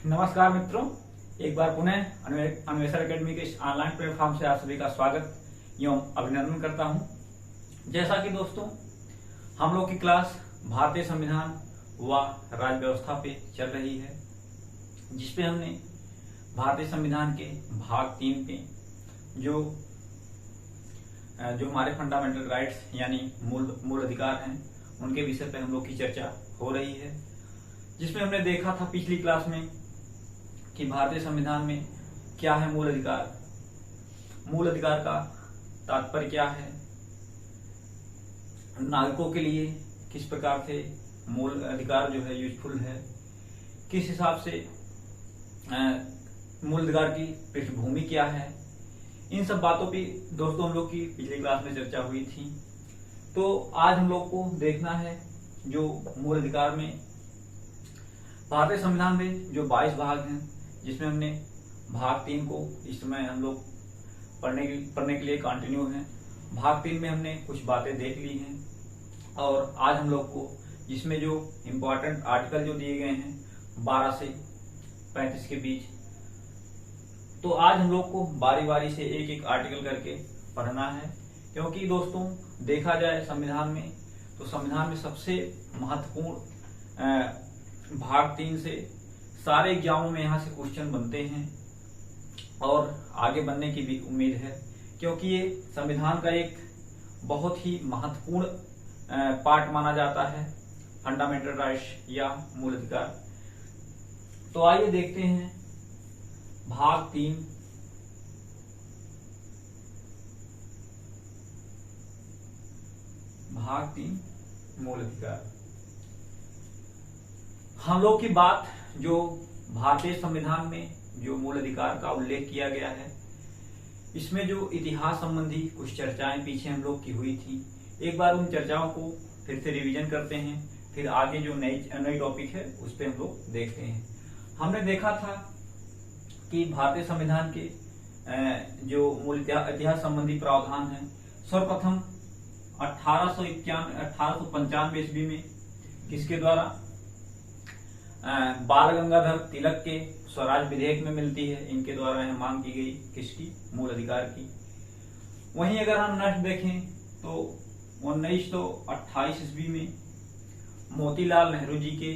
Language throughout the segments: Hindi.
नमस्कार मित्रों, एक बार पुनः अन्वेषण एकेडमी के इस ऑनलाइन प्लेटफॉर्म से आप सभी का स्वागत एवं अभिनंदन करता हूं। जैसा कि दोस्तों हम लोग की क्लास भारतीय संविधान व राज्य व्यवस्था पे चल रही है, जिसपे हमने भारतीय संविधान के भाग 3 पे जो हमारे फंडामेंटल राइट्स यानी मूल अधिकार हैं, उनके विषय पे हम लोग की चर्चा हो रही है। जिसमें हमने देखा था पिछली क्लास में कि भारतीय संविधान में क्या है मूल अधिकार, मूल अधिकार का तात्पर्य क्या है, नागरिकों के लिए किस प्रकार से मूल अधिकार जो है यूजफुल है, किस हिसाब से मूल अधिकार की पृष्ठभूमि क्या है। इन सब बातों पे दोस्तों हम लोग की पिछली क्लास में चर्चा हुई थी। तो आज हम लोग को देखना है जो मूल अधिकार में भारतीय संविधान में जो 22 भाग हैं, जिसमें हमने भाग 3 को इस समय हम लोग पढ़ने के लिए कंटिन्यू हैं। भाग 3 में हमने कुछ बातें देख ली हैं और आज हम लोग को जिसमें जो इम्पोर्टेंट आर्टिकल जो दिए गए हैं 12 से 35 के बीच, तो आज हम लोग को बारी बारी से एक एक आर्टिकल करके पढ़ना है। क्योंकि दोस्तों देखा जाए संविधान में, तो संविधान में सबसे महत्वपूर्ण भाग 3 से सारे एग्जामों में यहाँ से क्वेश्चन बनते हैं और आगे बनने की भी उम्मीद है, क्योंकि ये संविधान का एक बहुत ही महत्वपूर्ण पार्ट माना जाता है, फंडामेंटल राइट्स या मूल अधिकार। तो आइए देखते हैं भाग 3। भाग 3 मूल अधिकार। हम लोग की बात जो भारतीय संविधान में जो मूल अधिकार का उल्लेख किया गया है, इसमें जो इतिहास संबंधी कुछ चर्चाएं पीछे हम लोग की हुई थी, एक बार उन चर्चाओं को फिर से रिवीजन करते हैं, फिर आगे जो नई टॉपिक है उस पर हम लोग देखते हैं। हमने देखा था कि भारतीय संविधान के जो मूल इतिहास संबंधी प्रावधान है, सर्वप्रथम 1895 ईस्वी में किसके द्वारा, बाल गंगाधर तिलक के स्वराज विधेयक में मिलती है। इनके द्वारा यह मांग की गई किसकी, मूल अधिकार की। वहीं अगर हम नेक्स्ट देखें तो 1928 ईस्वी में मोतीलाल नेहरू जी के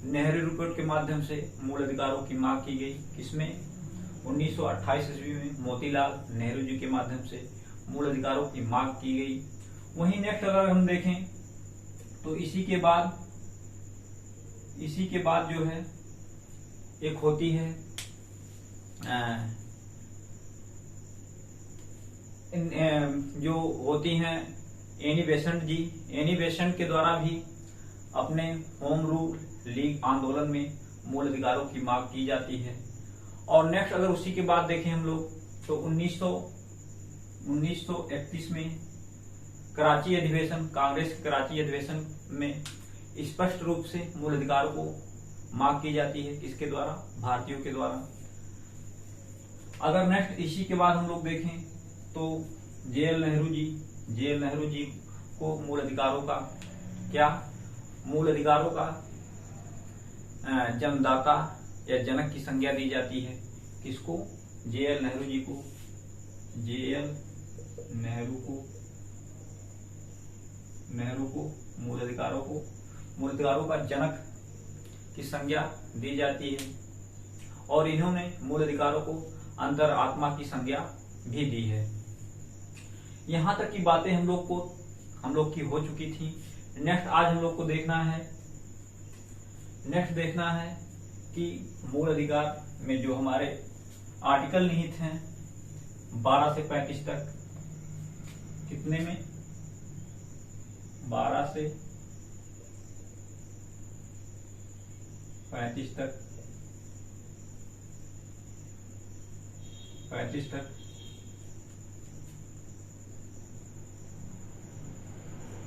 नेहरू रिपोर्ट के माध्यम से मूल अधिकारों की मांग की गई। किसमें, 1928 ईस्वी में मोतीलाल नेहरू जी के माध्यम से मूल अधिकारों की मांग की गई। वहीं नेक्स्ट अगर हम देखें तो इसी के बाद जो है एक होती है जो होती हैं एनी बेसेंट जी। एनी बेसेंट के द्वारा भी अपने होम रूल लीग आंदोलन में मूल अधिकारों की मांग की जाती है। और नेक्स्ट अगर उसी के बाद देखें हम लोग तो 1931 में कराची अधिवेशन, कांग्रेस के कराची अधिवेशन में स्पष्ट रूप से मूल अधिकारों को मांग की जाती है। किसके द्वारा, भारतीयों के द्वारा। अगर नेक्स्ट इसी के बाद हम लोग देखें तो जे.एल. नेहरू जी को मूल अधिकारों का जन्मदाता या जनक की संज्ञा दी जाती है। किसको, जे.एल. नेहरू जी को, जे.एल. नेहरू को मूल अधिकारों का जनक की संज्ञा दी जाती है। और इन्होंने मूल अधिकारों को अंतर आत्मा की संज्ञा भी दी है। यहां तक की बातें हम लोग की हो चुकी थी। नेक्स्ट आज हम लोग को देखना है कि मूल अधिकार में जो हमारे आर्टिकल निहित हैं 12 से 35 तक, कितने में, 12 से 35 तक,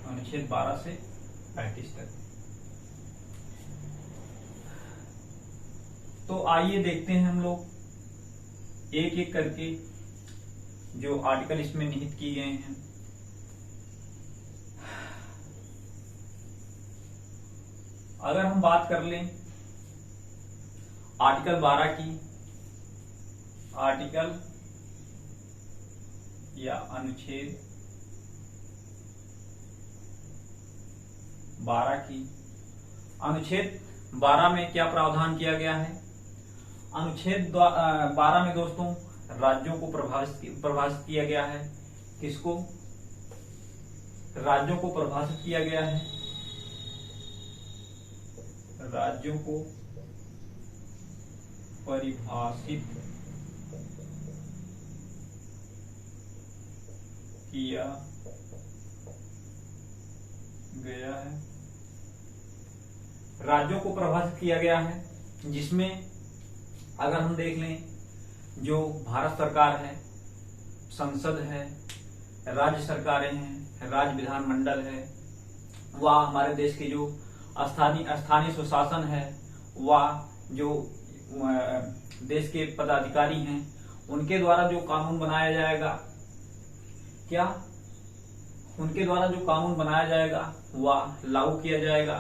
अनुच्छेद 12 से 35 तक। तो आइए देखते हैं हम लोग एक एक करके जो आर्टिकल इसमें निहित किए गए हैं। अगर हम बात कर लें आर्टिकल 12 की आर्टिकल या अनुच्छेद 12 की अनुच्छेद 12 में क्या प्रावधान किया गया है? अनुच्छेद 12 में दोस्तों राज्यों को परिभाषित किया गया है। किसको? राज्यों को परिभाषित किया गया है। राज्यों को परिभाषित किया गया है। राज्यों को परिभाषित किया गया है, जिसमें अगर हम देख लें, जो भारत सरकार है, संसद है, राज्य सरकारें हैं, राज्य विधानमंडल है, वह हमारे देश के जो स्थानीय स्वशासन है, वह जो देश के पदाधिकारी हैं, उनके द्वारा जो कानून बनाया जाएगा, क्या उनके द्वारा जो कानून बनाया जाएगा वह लागू किया जाएगा।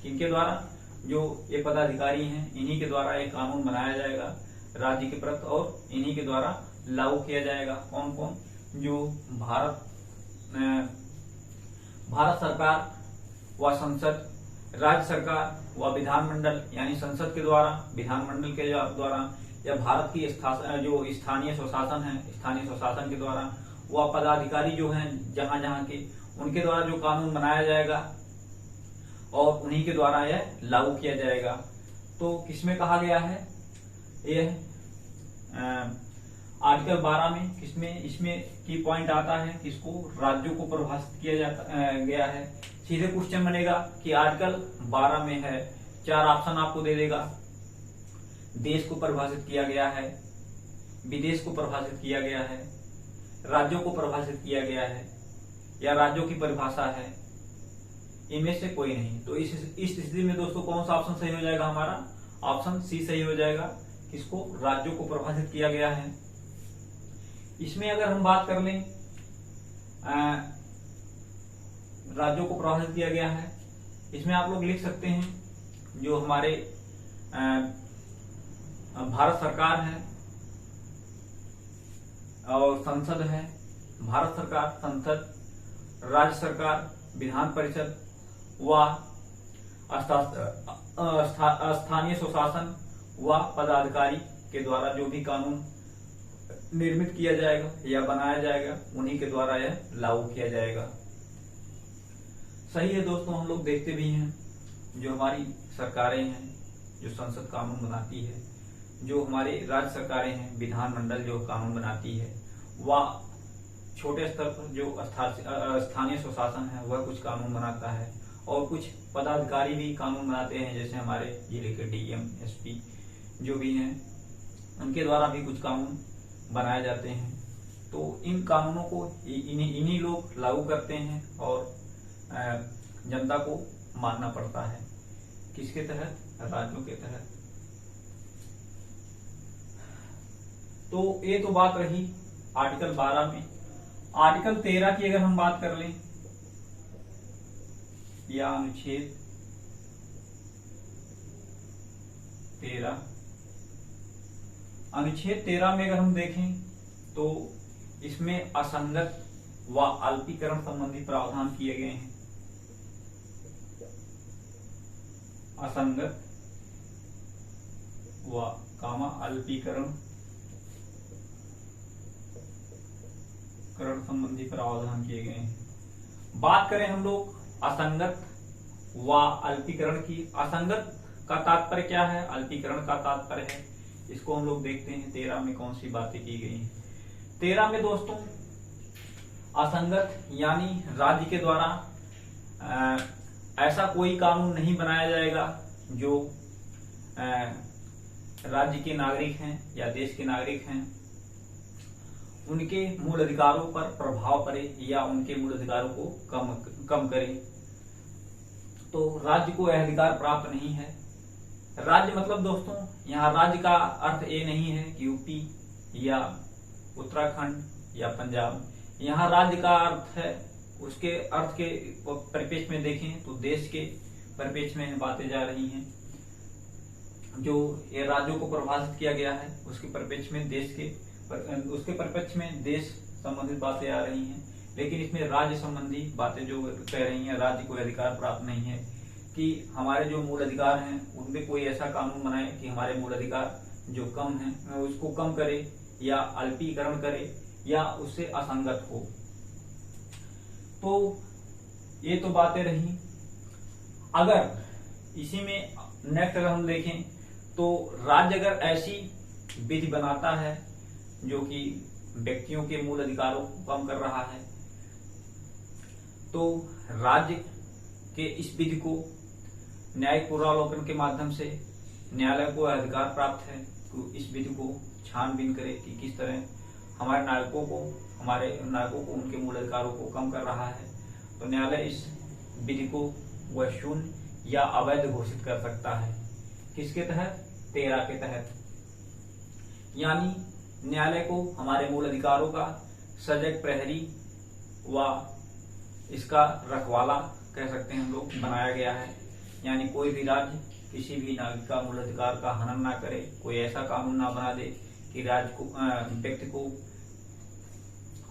किनके द्वारा? जो ये पदाधिकारी हैं, इन्हीं के द्वारा ये कानून बनाया जाएगा राज्य के प्रति, और इन्हीं के द्वारा लागू किया जाएगा। कौन कौन? जो भारत सरकार व संसद, राज्य सरकार व विधानमंडल, यानी संसद के द्वारा, विधानमंडल के द्वारा, या भारत की जो स्थानीय स्वशासन है, स्थानीय स्वशासन के द्वारा, वह पदाधिकारी जो हैं जहां जहां के, उनके द्वारा जो कानून बनाया जाएगा और उन्हीं के द्वारा यह लागू किया जाएगा। तो किसमें कहा गया है? यह आर्टिकल 12 में किसमें, इसमें की पॉइंट आता है किसको? राज्यों को परिभाषित किया गया है। सीधे क्वेश्चन बनेगा कि आर्टिकल 12 में है, 4 ऑप्शन आपको दे देगा। देश को परिभाषित किया गया है, विदेश को परिभाषित किया गया है, राज्यों को परिभाषित किया गया है, या राज्यों की परिभाषा है। इनमें से कोई नहीं। तो इस स्थिति में दोस्तों कौन सा ऑप्शन सही हो जाएगा? हमारा ऑप्शन सी सही हो जाएगा। किसको? राज्यों को परिभाषित किया गया है। इसमें अगर हम बात कर लें, राज्यों को परिभाषित किया गया है, इसमें आप लोग लिख सकते हैं जो हमारे भारत सरकार है और संसद है, भारत सरकार, संसद, राज्य सरकार, विधान परिषद व स्थानीय स्वशासन व पदाधिकारी के द्वारा जो भी कानून निर्मित किया जाएगा या बनाया जाएगा, उन्हीं के द्वारा यह लागू किया जाएगा। सही है दोस्तों, हम लोग देखते भी हैं जो हमारी सरकारें हैं, जो संसद कानून बनाती है, जो हमारे राज्य सरकारें हैं, विधानमंडल जो कानून बनाती है, वह छोटे स्तर पर जो स्थानीय स्वशासन है वह कुछ कानून बनाता है, और कुछ पदाधिकारी भी कानून बनाते हैं, जैसे हमारे जिले के डीएम, एसपी जो भी हैं, उनके द्वारा भी कुछ कानून बनाए जाते हैं। तो इन कानूनों को इन्हीं लोग लागू करते हैं और जनता को मानना पड़ता है। किसके तहत? राज्यों के तहत। तो ये तो बात रही आर्टिकल 12 में। आर्टिकल 13 की अगर हम बात कर लें, या अनुच्छेद 13, अनुच्छेद 13 में अगर हम देखें तो इसमें असंगत व अल्पीकरण संबंधी प्रावधान किए गए हैं। असंगत व अल्पीकरण संबंधी प्रावधान किए गए हैं। बात करें हम लोग असंगत व अल्पीकरण की। असंगत का तात्पर्य क्या है? अल्पीकरण का तात्पर्य है। इसको हम लोग देखते हैं 13 में कौन सी बातें की गई हैं। 13 में दोस्तों असंगत यानी राज्य के द्वारा ऐसा कोई कानून नहीं बनाया जाएगा जो राज्य के नागरिक हैं या देश के नागरिक हैं उनके मूल अधिकारों पर प्रभाव पड़े या उनके मूल अधिकारों को कम करे। तो राज्य को यह अधिकार प्राप्त नहीं है। राज्य मतलब दोस्तों यहाँ राज्य का अर्थ ये नहीं है कि यूपी या उत्तराखंड या पंजाब। यहाँ राज्य का अर्थ है, उसके अर्थ के परिप्रेक्ष्य में देखें तो देश के परिप्रेक्ष्य में बातें जा रही हैं। जो ये राज्यों को परिभाषित किया गया है उसके परिप्रेक्ष्य में उसके परिप्रेक्ष्य में देश संबंधित बातें आ रही हैं, लेकिन इसमें राज्य संबंधी बातें जो कह रही हैं, राज्य को अधिकार प्राप्त नहीं है कि हमारे जो मूल अधिकार हैं उनमें कोई ऐसा कानून बनाए कि हमारे मूल अधिकार जो कम है उसको कम करे या अल्पीकरण करे या उससे असंगत हो। तो ये तो बातें रही। अगर इसी में नेक्स्ट अगर हम देखें तो राज्य अगर ऐसी विधि बनाता है जो कि व्यक्तियों के मूल अधिकारों को कम कर रहा है, तो राज्य के इस विधि को न्यायिक पुनरावलोकन के माध्यम से न्यायालय को अधिकार प्राप्त है कि इस विधि को छानबीन करे कि किस तरह हमारे नागरिकों को उनके मूल अधिकारों को कम कर रहा है। तो न्यायालय इस विधि को वह शून्य या अवैध घोषित कर सकता है। किसके तहत? 13 के तहत। यानी न्यायालय को हमारे मूल अधिकारों का सजग प्रहरी व इसका रखवाला कह सकते हैं हम लोग बनाया गया है। यानी कोई भी राज्य किसी भी नागरिक का मूल अधिकार का हनन ना करे, कोई ऐसा कानून ना बना दे कि राज्य को व्यक्ति को,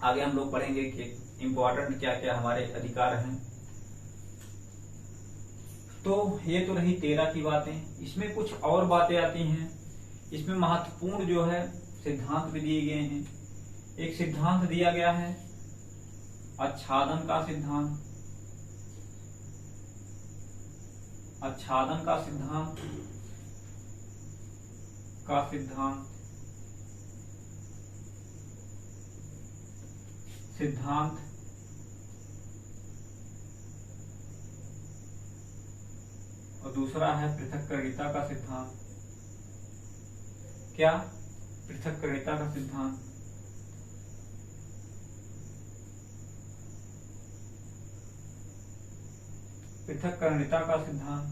आगे हम लोग पढ़ेंगे कि इम्पोर्टेंट क्या क्या हमारे अधिकार हैं। तो ये तो रही 13 की बातें। इसमें कुछ और बातें आती हैं। इसमें महत्वपूर्ण जो है सिद्धांत भी दिए गए हैं। एक सिद्धांत दिया गया है आच्छादन का सिद्धांत। आच्छादन का सिद्धांत और दूसरा है पृथक्करणिता का सिद्धांत। क्या? पृथक्करणिता का सिद्धांत। पृथक्करणिता का सिद्धांत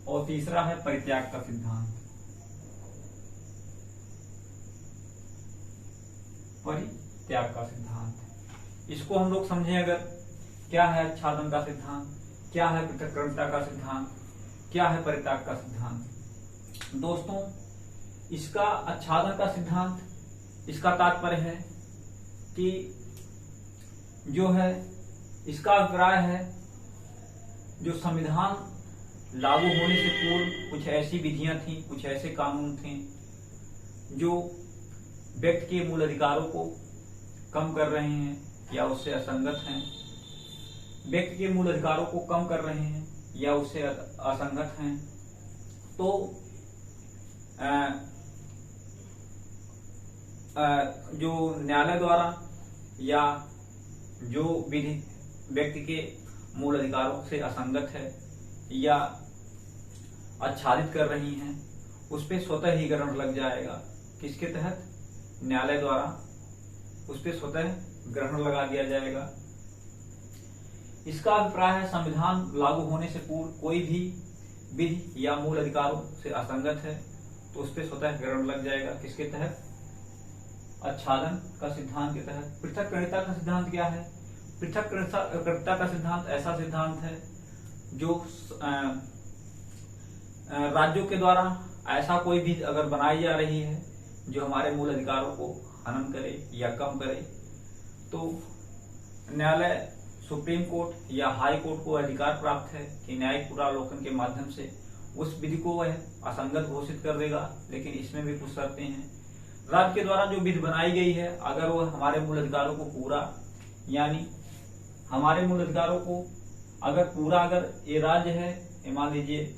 और तीसरा है परित्याग का सिद्धांत। परित्याग का सिद्धांत, इसको हम लोग समझें अगर, क्या है आच्छादन का सिद्धांत, क्या है पृथक्करणिता का सिद्धांत, क्या है परित्याग का सिद्धांत। दोस्तों, इसका आच्छादन का सिद्धांत, इसका तात्पर्य है कि जो है इसका अभिप्राय है जो संविधान लागू होने से पूर्व कुछ ऐसी विधियां थी, कुछ ऐसे कानून थे जो व्यक्ति के मूल अधिकारों को कम कर रहे हैं या उससे असंगत हैं, व्यक्ति के मूल अधिकारों को कम कर रहे हैं या उससे असंगत हैं। तो जो न्यायालय द्वारा या जो विधि व्यक्ति के मूल अधिकारों से असंगत है या आच्छादित कर रही हैं, उस पे स्वतः ही ग्रहण लग जाएगा। किसके तहत? न्यायालय द्वारा उस पे स्वतः ग्रहण लगा दिया जाएगा। इसका अभिप्राय है संविधान लागू होने से पूर्व कोई भी विधि या मूल अधिकारों से असंगत है तो उस पे स्वतः ग्रहण लग जाएगा। किसके तहत? आच्छादन का सिद्धांत के तहत। पृथक्करणिता का सिद्धांत क्या है? पृथक्करणिता का सिद्धांत ऐसा सिद्धांत है जो राज्यों के द्वारा ऐसा कोई भी अगर बनाई जा रही है जो हमारे मूल अधिकारों को हनन करे या कम करे, तो न्यायालय, सुप्रीम कोर्ट या हाई कोर्ट को अधिकार प्राप्त है कि न्यायिक पुनरावलोकन के माध्यम से उस विधि को वह असंगत घोषित कर देगा। लेकिन इसमें भी कुछ शर्तें हैं। राज्य के द्वारा जो विधि बनाई गई है, अगर वह हमारे मूल अधिकारों को पूरा, यानी हमारे मूल अधिकारों को अगर ये राज्य है, मान लीजिए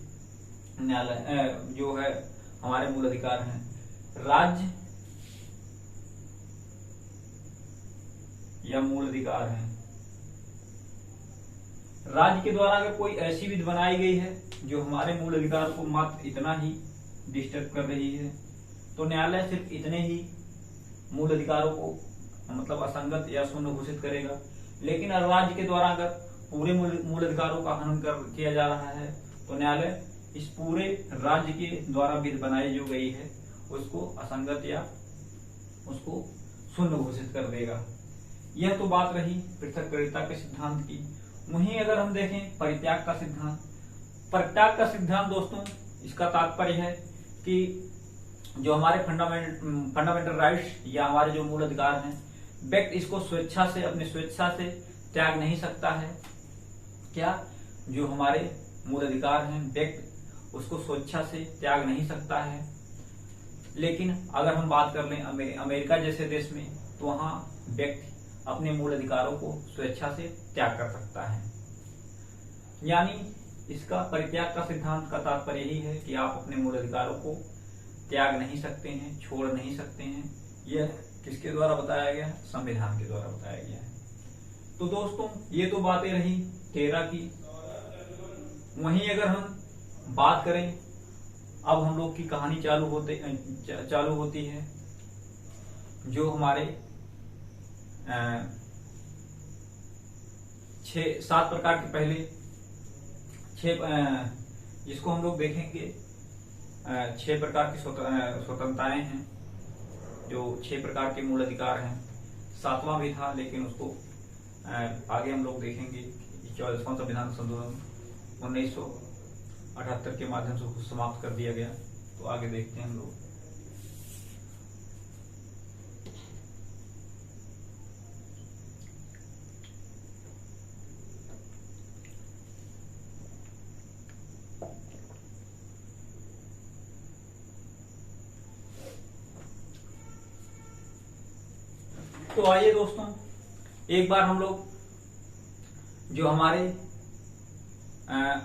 न्यायालय जो है हमारे मूल अधिकार हैं, राज्य या मूल अधिकार हैं, राज्य के द्वारा अगर कोई ऐसी विधि बनाई गई है जो हमारे मूल अधिकार को मात्र इतना ही डिस्टर्ब कर रही है, तो न्यायालय सिर्फ इतने ही मूल अधिकारों को मतलब असंगत या शून्य घोषित करेगा। लेकिन राज्य के द्वारा अगर पूरे मूल अधिकारों का हनन किया जा रहा है तो न्यायालय इस पूरे राज्य के द्वारा विधि बनाई जो गई है उसको असंगत या उसको शून्य घोषित कर देगा। यह तो बात रही पृथक्करणिता के सिद्धांत की। वहीं अगर हम देखें परित्याग का सिद्धांत, परित्याग का सिद्धांत दोस्तों इसका तात्पर्य है कि जो हमारे फंडामेंटल राइट्स या हमारे जो मूल अधिकार हैं, व्यक्ति इसको स्वेच्छा से, अपनी स्वेच्छा से त्याग नहीं सकता है। क्या? जो हमारे मूल अधिकार हैं, व्यक्ति उसको स्वेच्छा से त्याग नहीं सकता है। लेकिन अगर हम बात कर लें अमेरिका जैसे देश में, तो वहां व्यक्ति अपने मूल अधिकारों को स्वेच्छा से त्याग कर सकता है। यानी इसका परित्याग का सिद्धांत का तात्पर्य यही है कि आप अपने मूल अधिकारों को त्याग नहीं सकते हैं, छोड़ नहीं सकते हैं। यह किसके द्वारा बताया गया है? संविधान के द्वारा बताया गया है। तो दोस्तों ये तो बातें रही 13 की। वहीं अगर हम बात करें, अब हम लोग की कहानी चालू होती है जो हमारे 7 प्रकार के पहले 6 जिसको हम लोग देखेंगे 6 प्रकार की स्वतंत्रताएं हैं, जो 6 प्रकार के मूल अधिकार हैं। 7वां भी था, लेकिन उसको आगे हम लोग देखेंगे। 44वां संविधान संशोधन 1978 के माध्यम से उसको समाप्त कर दिया गया। तो आगे देखते हैं हम लोग। तो आइए दोस्तों, एक बार हम लोग जो हमारे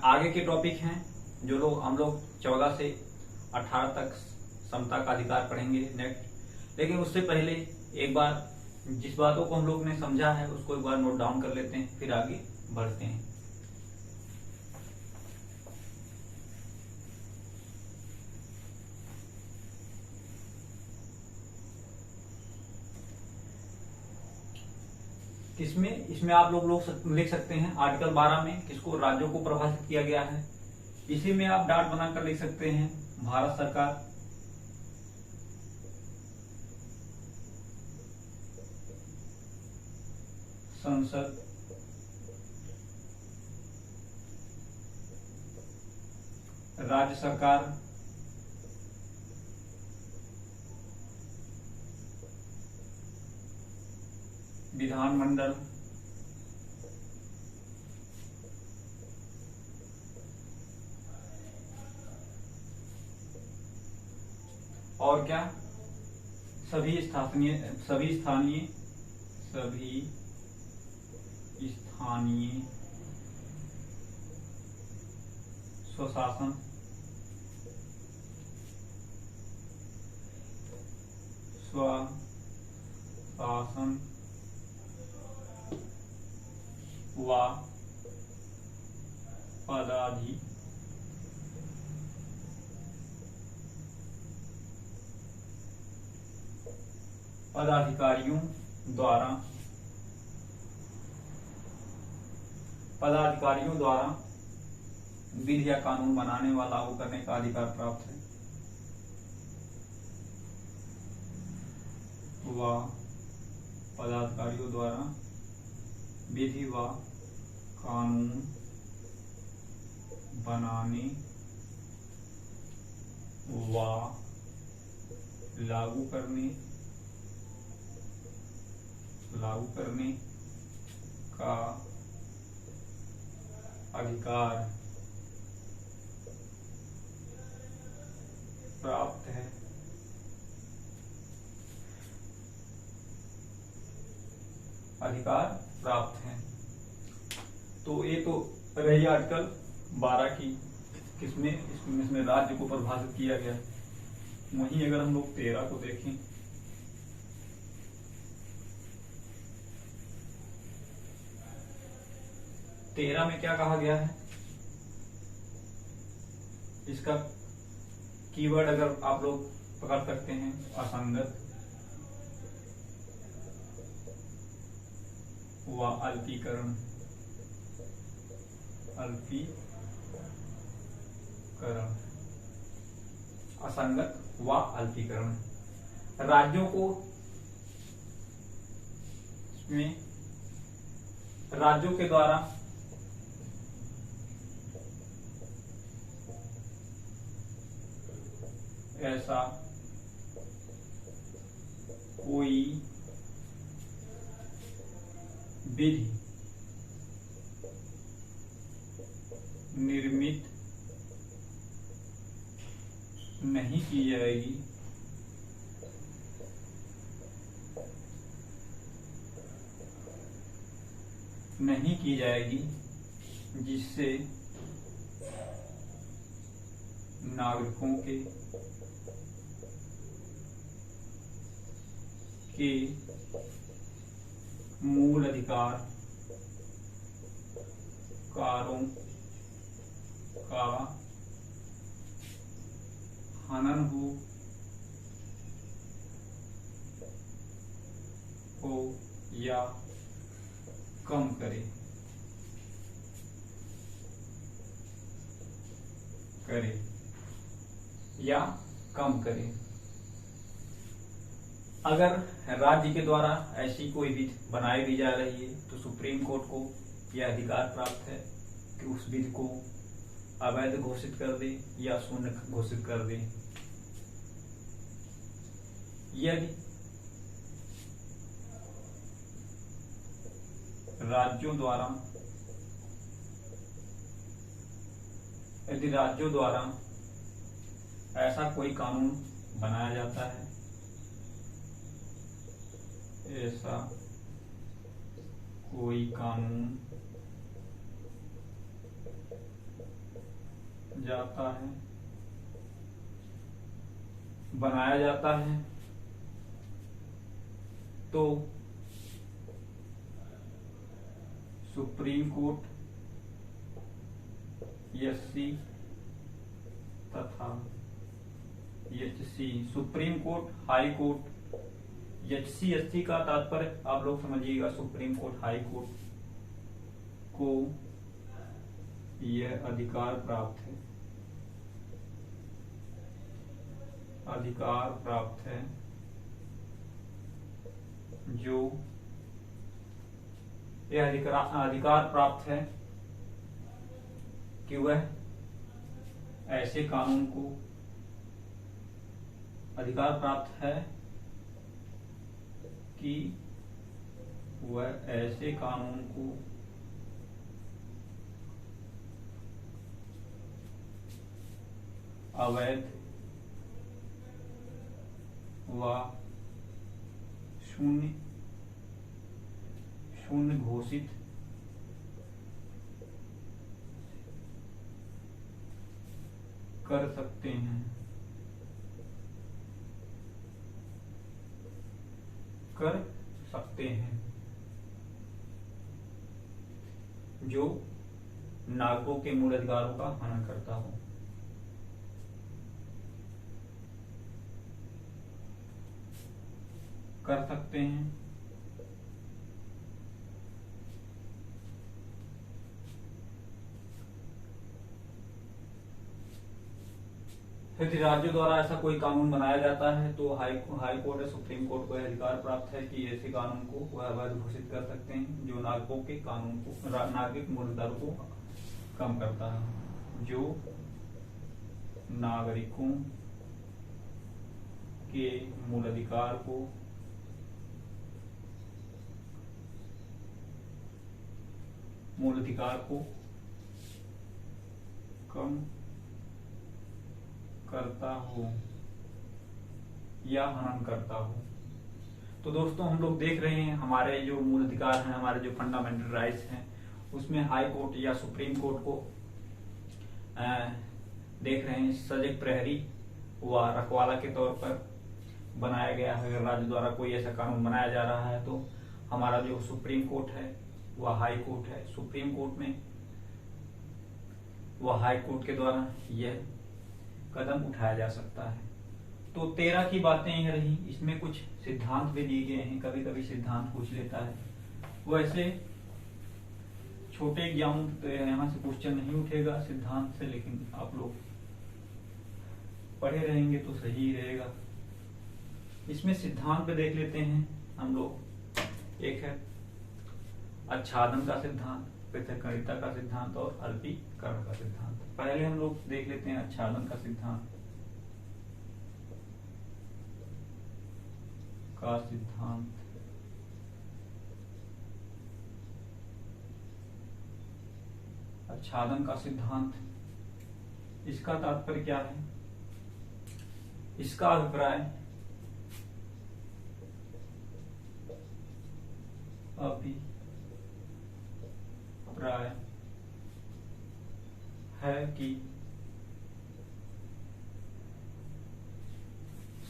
आगे के टॉपिक हैं, जो लोग हम लोग 14 से 18 तक समता का अधिकार पढ़ेंगे नेक्स्ट। लेकिन उससे पहले एक बार जिस बातों को हम लोग ने समझा है उसको एक बार नोट डाउन कर लेते हैं, फिर आगे बढ़ते हैं। इसमें आप लोग लिख सकते हैं आर्टिकल 12 में किसको, राज्यों को परिभाषित किया गया है। इसी में आप डाट बनाकर लिख सकते हैं भारत सरकार, संसद, राज्य सरकार, विधानमंडल, और क्या, सभी स्थानीय स्वशासन व पदाधिकारियों द्वारा विधि या कानून बनाने व लागू करने का अधिकार प्राप्त है। व पदाधिकारियों द्वारा विधि व कानून बनाने व लागू करने का अधिकार प्राप्त है। अधिकार प्राप्त है। तो ये तो रही आर्टिकल 12 की, इसमें राज्य को परिभाषित किया गया। वहीं अगर हम लोग 13 को देखें, तेरह में क्या कहा गया है, इसका कीवर्ड अगर आप लोग पकड़ सकते हैं, असंगत व अल्पीकरण करण, असंगत व अल्पीकरण। राज्यों को में राज्यों के द्वारा ऐसा कोई विधि निर्मित नहीं की जाएगी जिससे नागरिकों के मूल अधिकारों का हनन हो या कम करे या कम करे। अगर राज्य के द्वारा ऐसी कोई विधि बनाई भी जा रही है तो सुप्रीम कोर्ट को यह अधिकार प्राप्त है कि उस विधि को अवैध घोषित कर दे या शून्य घोषित कर दे। यदि राज्यों द्वारा ऐसा कोई कानून बनाया जाता है, ऐसा कोई कानून बनाया जाता है तो सुप्रीम कोर्ट, एससी तथा HC, supreme court, high court, HC SC का तात्पर्य आप लोग समझिएगा, सुप्रीम कोर्ट, हाई कोर्ट को यह अधिकार प्राप्त है जो यह अधिकार प्राप्त है कि वह ऐसे कानून को अधिकार प्राप्त है कि वह ऐसे कानून को अवैध व शून्य घोषित कर सकते हैं जो नागरिकों के मूल अधिकारों का हनन करता हो। कर सकते हैं यदि राज्यों द्वारा ऐसा कोई कानून बनाया जाता है तो हाई कोर्ट या सुप्रीम कोर्ट को यह अधिकार प्राप्त है कि ऐसे कानून को वह अवैध घोषित कर सकते हैं जो नागरिकों के नागरिक मूल अधिकारों को कम करता है, जो नागरिकों के मूल अधिकार को कम करता हो या हनन करता हो। तो दोस्तों हम लोग देख रहे हैं हमारे जो मूल अधिकार हैं, हमारे जो फंडामेंटल राइट्स हैं, उसमें हाई कोर्ट या सुप्रीम कोर्ट को देख रहे हैं सजग प्रहरी व रखवाला के तौर पर बनाया गया है। अगर राज्य द्वारा कोई ऐसा कानून बनाया जा रहा है तो हमारा जो सुप्रीम कोर्ट है वह हाई कोर्ट है, सुप्रीम कोर्ट में वह हाई कोर्ट के द्वारा यह कदम उठाया जा सकता है। तो 13 की बातें यह रही, इसमें कुछ सिद्धांत भी दिए गए हैं, कभी कभी सिद्धांत पूछ लेता है। वैसे छोटे एग्जाम तो यहाँ से क्वेश्चन नहीं उठेगा सिद्धांत से, लेकिन आप लोग पढ़े रहेंगे तो सही रहेगा। इसमें सिद्धांत पे देख लेते हैं हम लोग। एक है आच्छादन का सिद्धांत, पृथक्करणिता का सिद्धांत और अल्पीकरण का सिद्धांत। पहले हम लोग देख लेते हैं आच्छादन का सिद्धांत। आच्छादन का सिद्धांत, इसका तात्पर्य क्या है? इसका अभिप्राय है कि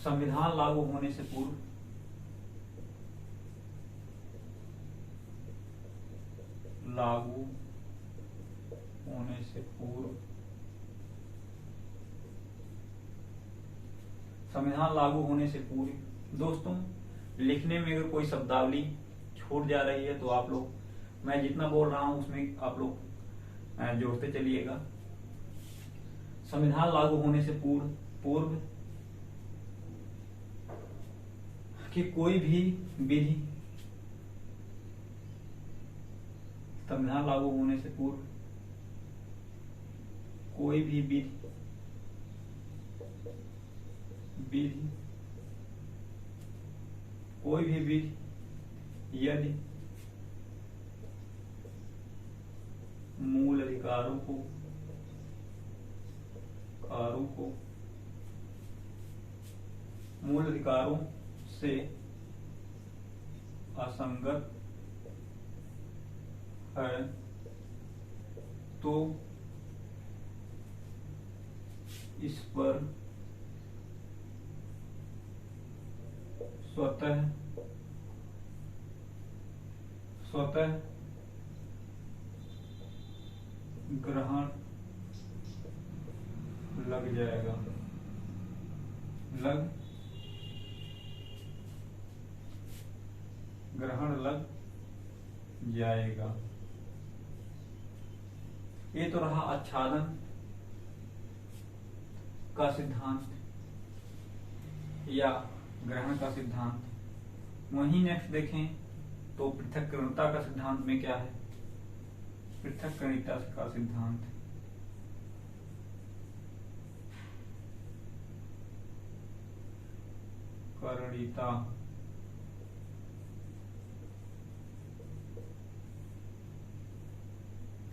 संविधान लागू होने से पूर्व संविधान लागू होने से पूर्व। दोस्तों, लिखने में अगर कोई शब्दावली छूट जा रही है तो आप लोग, मैं जितना बोल रहा हूं उसमें आप लोग जोड़ते चलिएगा। संविधान लागू होने से पूर्व कि कोई भी विधि, संविधान लागू होने से पूर्व कोई भी विधि यदि मूल अधिकारों से असंगत है तो इस पर स्वतः ग्रहण लग जाएगा। ये तो रहा आच्छादन का सिद्धांत या ग्रहण का सिद्धांत। वहीं नेक्स्ट देखें तो पृथक्करणिता का सिद्धांत में क्या है? पृथक्करणिता का सिद्धांत, करणिता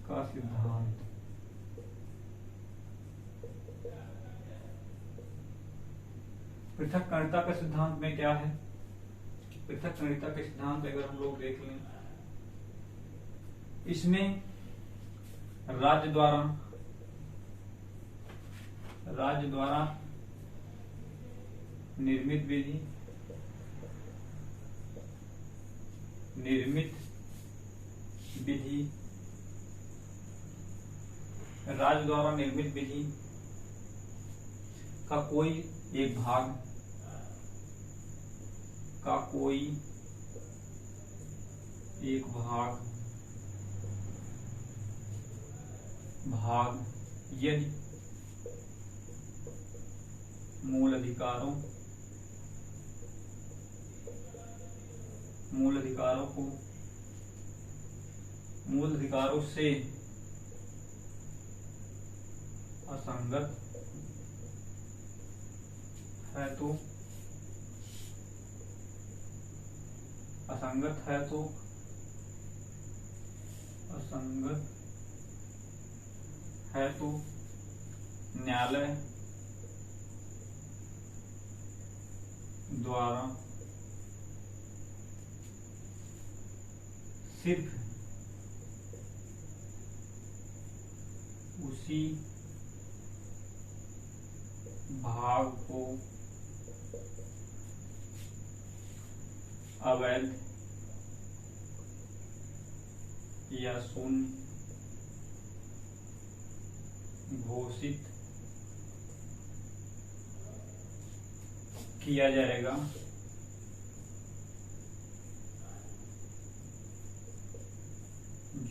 का सिद्धांत। पृथक्करणिता के सिद्धांत में क्या है? पृथक्करणिता के सिद्धांत अगर हम लोग देख लें, इसमें राज्य द्वारा निर्मित विधि राज्य द्वारा निर्मित विधि का कोई एक भाग यदि मूल अधिकारों से असंगत है तो न्यायालय द्वारा सिर्फ उसी भाग को अवैध या शून्य घोषित किया जाएगा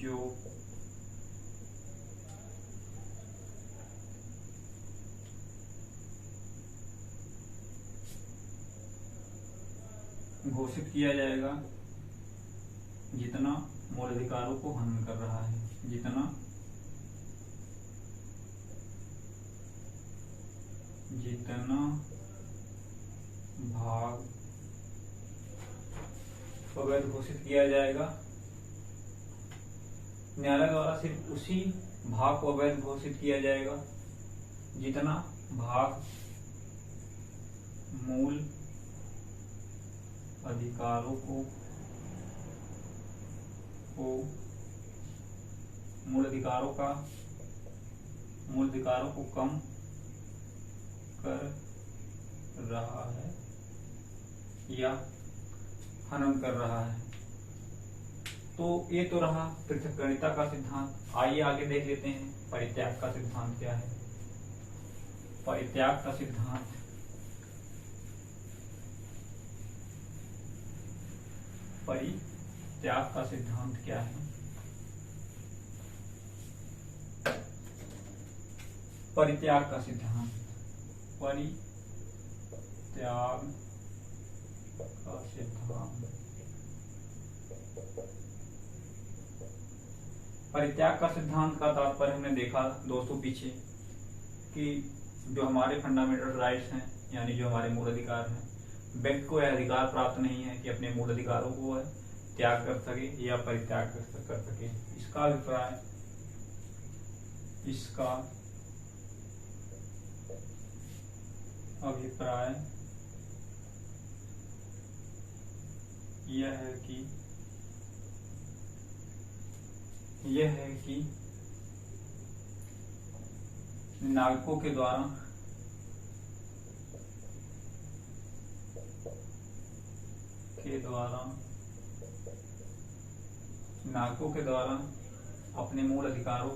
जो घोषित किया जाएगा जितना मूल अधिकारों को हनन कर रहा है, जितना भाग अवैध घोषित किया जाएगा। न्यायालय द्वारा सिर्फ उसी भाग को अवैध घोषित किया जाएगा जितना भाग मूल अधिकारों को मूल अधिकारों को कम कर रहा है या हनन कर रहा है। तो ये तो रहा पृथक्करणिता का सिद्धांत। आइए आगे देख लेते हैं परित्याग का सिद्धांत क्या है। परित्याग का सिद्धांत क्या है? परित्याग का सिद्धांत परित्याग का सिद्धांत का तात्पर्य हमने देखा दोस्तों पीछे कि जो हमारे फंडामेंटल राइट्स हैं, यानी जो हमारे मूल अधिकार हैं, व्यक्ति को यह अधिकार प्राप्त नहीं है कि अपने मूल अधिकारों को त्याग कर सके या परित्याग कर सके। इसका अभिप्राय यह है कि नागरिकों के द्वारा अपने मूल अधिकारों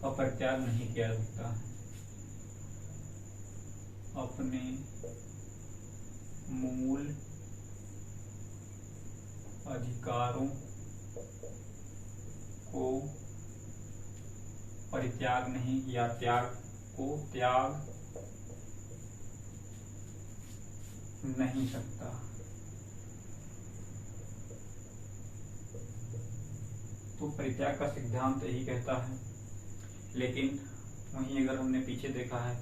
का परित्याग नहीं किया जा सकता है। अपने मूल अधिकारों को परित्याग नहीं या त्याग नहीं सकता। तो परित्याग का सिद्धांत यही कहता है। लेकिन वहीं अगर हमने पीछे देखा है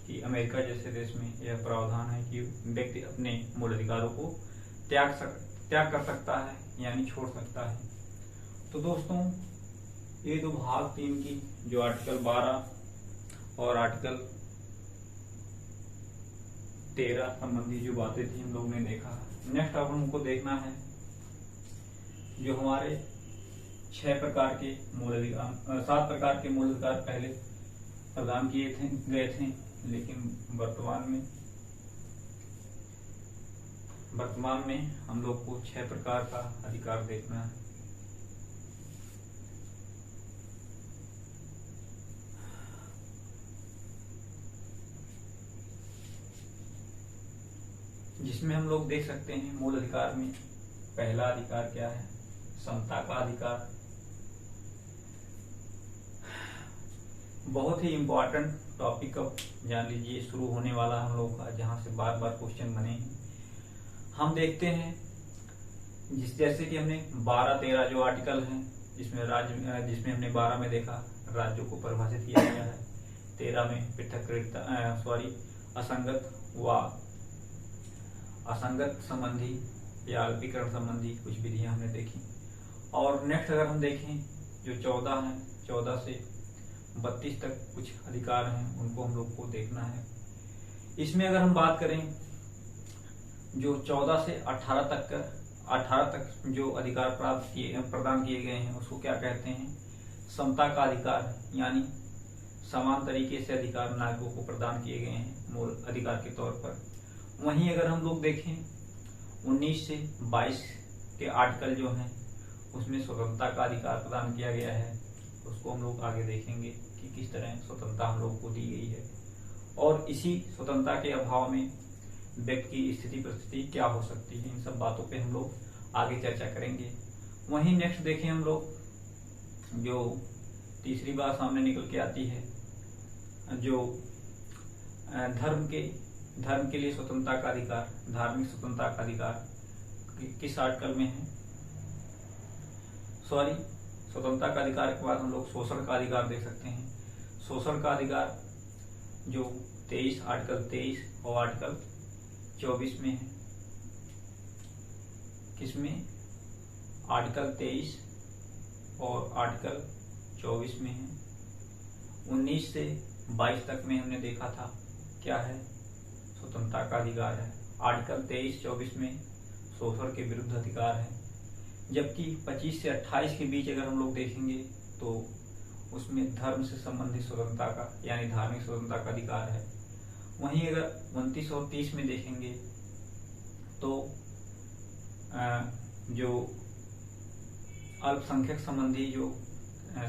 कि अमेरिका जैसे देश में यह प्रावधान है कि व्यक्ति अपने मूल अधिकारों को त्याग कर सकता है, यानी छोड़ सकता है। तो दोस्तों ये तो भाग 3 की जो आर्टिकल 12 और आर्टिकल 13 संबंधी जो बातें थी हम लोग ने देखा। नेक्स्ट अब हमको देखना है जो हमारे 7 प्रकार के मूल अधिकार पहले प्रदान किए गए थे, लेकिन वर्तमान में हम लोग को 6 प्रकार का अधिकार देखना है। जिसमें हम लोग देख सकते हैं मूल अधिकार में पहला अधिकार क्या है? समता का अधिकार। बहुत ही इम्पोर्टेंट टॉपिक अब जान लीजिए शुरू होने वाला हम लोग का, जहां से बार बार क्वेश्चन बने हैं। हम देखते हैं जैसे कि हमने 12-13 जो आर्टिकल हैं जिसमें हमने 12 में देखा राज्यों को परिभाषित किया गया है, 13 में असंगत संबंधी या अल्पीकरण संबंधी कुछ विधियां हमने देखी। और नेक्स्ट अगर हम देखें जो 14 है, 14 से 32 तक कुछ अधिकार हैं, उनको हम लोग को देखना है। इसमें अगर हम बात करें जो 14 से 18 तक जो अधिकार प्रदान किए गए हैं उसको क्या कहते हैं? समता का अधिकार, यानी समान तरीके से अधिकार नागरिकों को प्रदान किए गए हैं मूल अधिकार के तौर पर। वहीं अगर हम लोग देखें 19 से 22 के आर्टिकल जो हैं उसमें स्वतंत्रता का अधिकार प्रदान किया गया है। उसको हम लोग आगे देखेंगे कि किस तरह स्वतंत्रता हम लोग को दी गई है और इसी स्वतंत्रता के अभाव में व्यक्ति की स्थिति परिस्थिति क्या हो सकती है। इन सब बातों पे हम लोग आगे चर्चा करेंगे। वहीं नेक्स्ट देखें हम लोग जो तीसरी बात सामने निकल के आती है, जो धर्म के लिए स्वतंत्रता का अधिकार, धार्मिक स्वतंत्रता का अधिकार किस आर्टिकल में है, सॉरी, स्वतंत्रता का अधिकार के बाद हम लोग शोषण का अधिकार देख सकते हैं। शोषण का अधिकार जो 23 आर्टिकल 23 और आर्टिकल 24 में है। किसमें? आर्टिकल 23 और आर्टिकल 24 में है। 19 से 22 तक में हमने देखा था क्या है, स्वतंत्रता का अधिकार है। आर्टिकल 23-24 में शोषण के विरुद्ध अधिकार है, जबकि 25 से 28 के बीच अगर हम लोग देखेंगे तो उसमें धर्म से संबंधित स्वतंत्रता का यानी धार्मिक स्वतंत्रता का अधिकार है। वहीं अगर 29 और 30 में देखेंगे तो जो अल्पसंख्यक संबंधी जो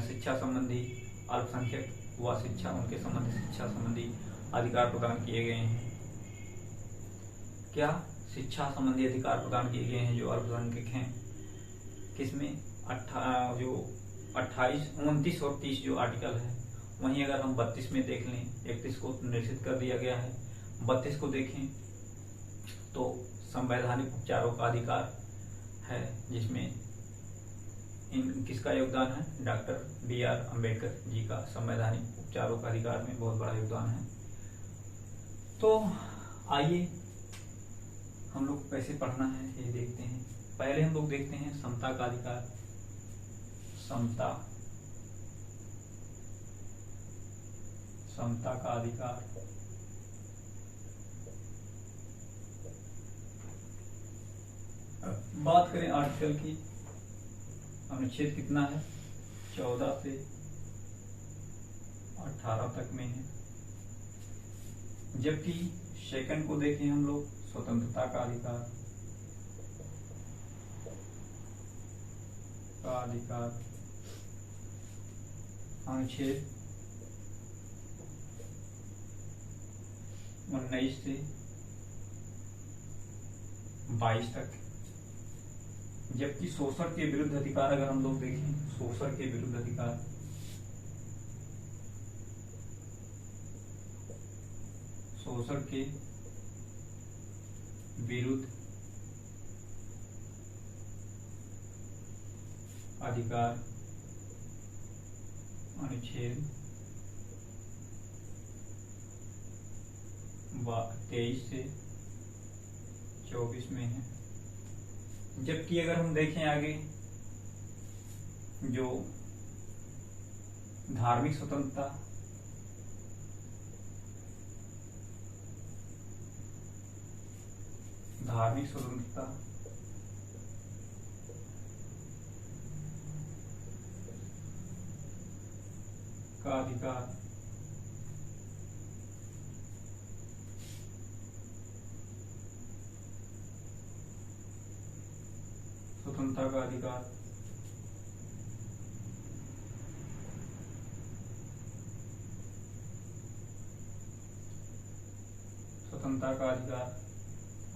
शिक्षा संबंधी अल्पसंख्यक व शिक्षा उनके संबंधित शिक्षा संबंधी अधिकार प्रदान किए गए हैं। क्या? शिक्षा संबंधी अधिकार प्रदान किए गए हैं जो अल्पसंख्यक हैं। किसमें? जो 28, 29 और 30 जो आर्टिकल है। वहीं अगर हम 32 में देख लें, 31 को निश्चित कर दिया गया है, 32 को देखें तो संवैधानिक उपचारों का अधिकार है, जिसमें किसका योगदान है? Doctor B.R. अम्बेडकर जी का संवैधानिक उपचारों का अधिकार में बहुत बड़ा योगदान है। तो आइए हम लोग कैसे पढ़ना है ये देखते हैं। पहले हम लोग देखते हैं समता का अधिकार। समता का अधिकार बात करें आर्टिकल की, अनुच्छेद कितना है? 14 से 18 तक में है। जबकि सेकंड को देखें हम लोग, स्वतंत्रता का अधिकार अनुच्छेद 19 से 22 तक। जबकि शोषण के विरुद्ध अधिकार अगर हम लोग देखें, शोषण के विरुद्ध अधिकार अनुच्छेद 23 से 24 में है। जबकि अगर हम देखें आगे जो धार्मिक स्वतंत्रता का अधिकार स्वतंत्रता का अधिकार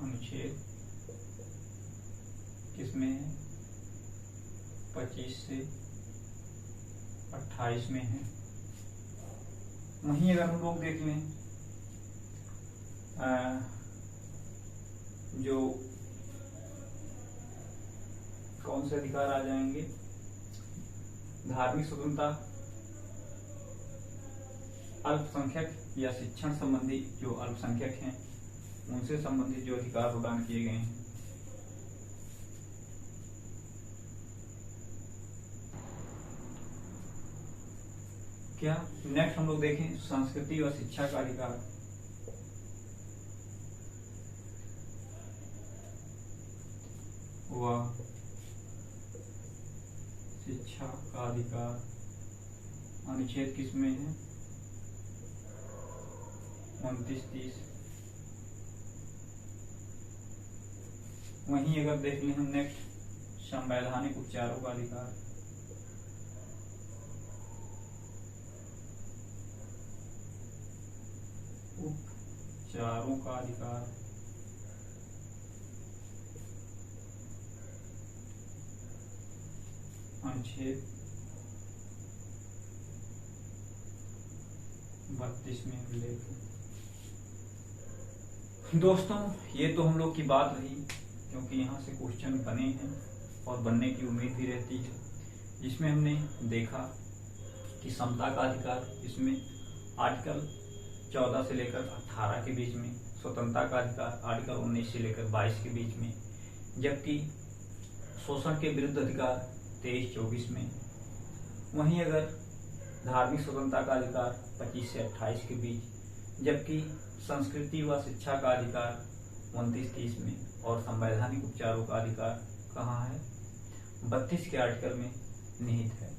अनुच्छेद किसमें है? 25 से 28 में है। वहीं अगर हम लोग देख लें जो कौन से अधिकार आ जाएंगे, धार्मिक स्वतंत्रता, अल्पसंख्यक या शिक्षण संबंधी जो अल्पसंख्यक हैं उनसे संबंधित जो अधिकार प्रदान किए गए हैं। क्या नेक्स्ट हम लोग देखें संस्कृति और शिक्षा का अधिकार। वह शिक्षा का अधिकार अनुच्छेद किसमें है? 29-30। वहीं अगर देख लें हम नेक्स्ट संवैधानिक उपचारों का अधिकार, उपचारों का अधिकार अनुच्छेद 32 में उल्लेख है। दोस्तों ये तो हम लोग की बात रही क्योंकि यहाँ से क्वेश्चन बने हैं और बनने की उम्मीद भी रहती है, जिसमें हमने देखा कि समता का अधिकार, इसमें आर्टिकल 14 से लेकर 18 के बीच में, स्वतंत्रता का अधिकार आर्टिकल 19 से लेकर 22 के बीच में, जबकि शोषण के विरुद्ध अधिकार 23-24 में। वहीं अगर धार्मिक स्वतंत्रता का अधिकार 25 से 28 के बीच, जबकि संस्कृति व शिक्षा का अधिकार 29-30 में, और संवैधानिक उपचारों का अधिकार कहाँ है, 32 के आर्टिकल में निहित है।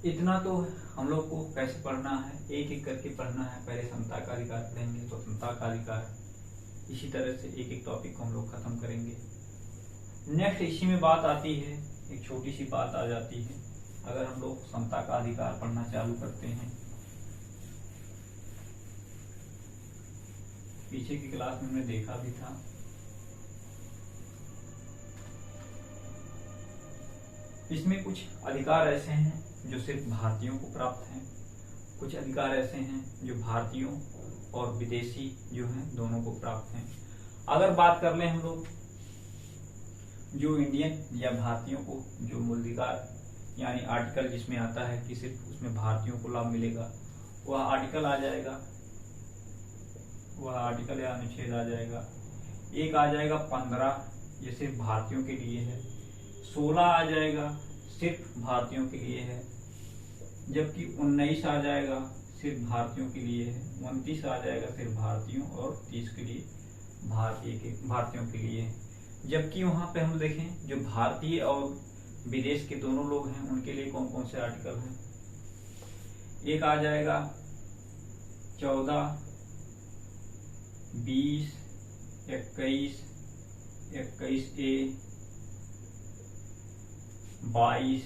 इतना तो हम लोग को कैसे पढ़ना है, एक एक करके पढ़ना है। पहले समता का अधिकार पढ़ेंगे, स्वतंत्रता का अधिकार, इसी तरह से एक एक टॉपिक को हम लोग खत्म करेंगे। नेक्स्ट इसी में बात आती है, एक छोटी सी बात आ जाती है, अगर हम लोग समता का अधिकार पढ़ना चालू करते हैं। पीछे की क्लास में हमने देखा भी था, इसमें कुछ अधिकार ऐसे हैं जो सिर्फ भारतीयों को प्राप्त हैं, कुछ अधिकार ऐसे हैं जो भारतीयों और विदेशी जो हैं दोनों को प्राप्त हैं। अगर बात कर लें हम लोग जो इंडियन या भारतीयों को जो मूलाधिकार यानी आर्टिकल जिसमें आता है कि सिर्फ उसमें भारतीयों को लाभ मिलेगा, वह आर्टिकल आ जाएगा, वह आर्टिकल या अनुच्छेद आ जाएगा। एक आ जाएगा 15, ये सिर्फ भारतीयों के लिए है। 16 आ जाएगा, सिर्फ भारतीयों के लिए है। जबकि 19 आ जाएगा, सिर्फ भारतीयों के लिए है। 29 आ जाएगा, सिर्फ भारतीयों, और 30 के लिए भारतीयों के लिए है। जबकि वहां पे हम देखें जो भारतीय और विदेश के दोनों लोग हैं उनके लिए कौन कौन से आर्टिकल हैं। एक आ जाएगा 14, 20, 21, 21A, 22,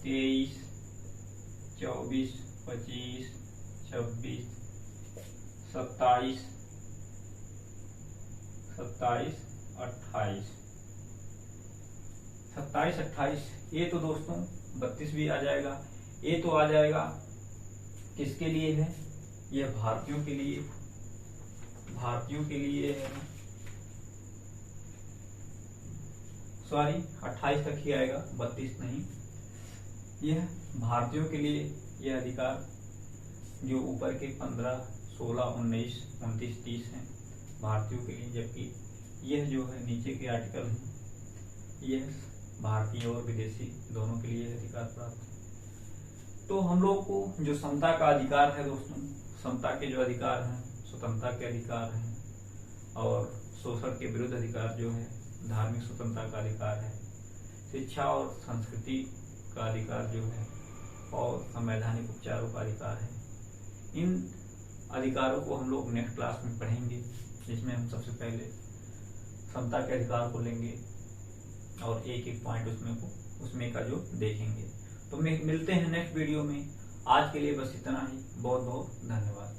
23, 24, 25, 26, 27, 28, 28। ये तो दोस्तों 32 भी आ जाएगा। ये तो आ जाएगा किसके लिए है, यह भारतीयों के लिए, भारतीयों के लिए है, सॉरी 28 तक ही आएगा, 32 नहीं। यह भारतीयों के लिए यह अधिकार जो ऊपर के 15, 16, 19, 29, 30 हैं भारतीयों के लिए, जबकि यह जो है नीचे के आर्टिकल हैं यह भारतीय और विदेशी दोनों के लिए अधिकार प्राप्त है। तो हम लोग को जो समता का अधिकार है दोस्तों, समता के जो अधिकार हैं, स्वतंत्रता के अधिकार हैं, और शोषण के विरुद्ध अधिकार जो है, धार्मिक स्वतंत्रता का अधिकार है, शिक्षा और संस्कृति का अधिकार जो है, और संवैधानिक उपचारों का अधिकार है। इन अधिकारों को हम लोग नेक्स्ट क्लास में पढ़ेंगे, जिसमें हम सबसे पहले समता के अधिकार को लेंगे और एक एक पॉइंट उसमें का जो देखेंगे। तो मिलते हैं नेक्स्ट वीडियो में। आज के लिए बस इतना ही। बहुत बहुत धन्यवाद।